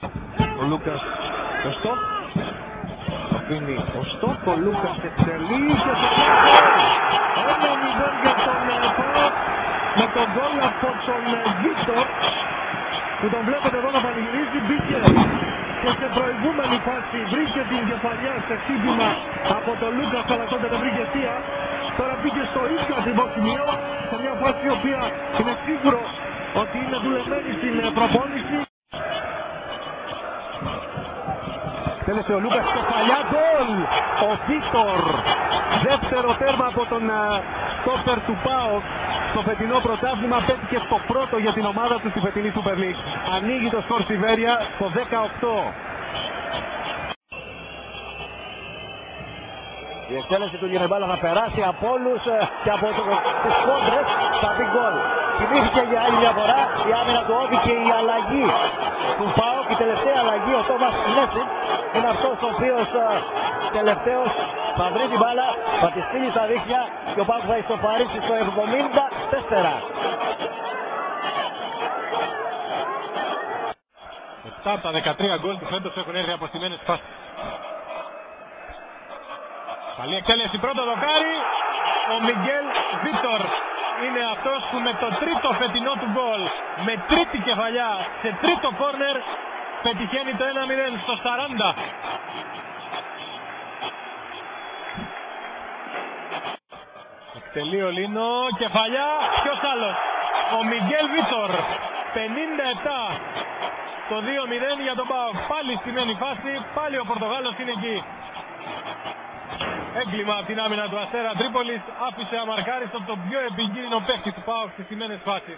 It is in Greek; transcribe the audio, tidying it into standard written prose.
Ο Λούκας το Στοκ. Αφήνει ο Στοκ, ο Λούκας εξελεί και το 1-0 για τον ΠΑΟΚ με τον γκολ από τον Βίτορ που τον βλέπετε εδώ να πανηγυρίζει. Μπήκε και σε προηγούμενη φάση βρήκε την κεφαλιά σε χτύπημα από τον Λούκας, αλλά τότε δεν βρήκε αιστεία. Τώρα πήγε στο ίδιο ακριβώς σημείο, σε μια φάση η οποία είναι σίγουρο ότι είναι δουλεμένη στην προπόνηση. Τέλεσε ο Λούκας, κεφαλιά, γκολ! Ο Βίτορ, δεύτερο τέρμα από τον στόπερ του ΠΑΟΚ στο φετινό πρωτάθλημα, πέτυχε στο πρώτο για την ομάδα του στη φετινή Super League. Ανοίγει το σκορ Σιβέρια στο 18. Η εκτέλεση του Γερεμπάλα θα περάσει από όλους και από τους κόντρες θα μπει γκολ. Θυμήθηκε για άλλη μια φορά η άμυνα του Όβη και η αλλαγή του ΠΑΟΚ. Η τελευταία αλλαγή, ο Τόμας Νέσιν, είναι αυτός ο οποίος τελευταίος θα βρει την μπάλα, θα τη στείλει στα δίχτυα και ο ΠΑΟΚ θα ισοφαρίσει στο 74. 7 από τα 13 γκολ του φέτος έχουν έρθει από στημένες φάσεις. Καλή εκτέλεση, πρώτο δοκάρι. Ο Μιγγέλ Βίτορ είναι αυτός που με το τρίτο φετινό του γκολ, με τρίτη κεφαλιά σε τρίτο κόρνερ, πετυχαίνει το 1-0 στο 40. Εκτελεί ο Λίνο, κεφαλιά, ποιος άλλος? Ο Μιγγέλ Βίτορ, 57. Το 2-0 για τον ΠΑΟΚ. Πάλι στημένη φάση, πάλι ο Πορτογάλος είναι εκεί. Έγκλημα από την άμυνα του Αστέρα Τρίπολης, άφησε αμαρκάριστο τον πιο επικίνδυνο παίκτη του ΠΑΟΚ στις στημένες φάσεις.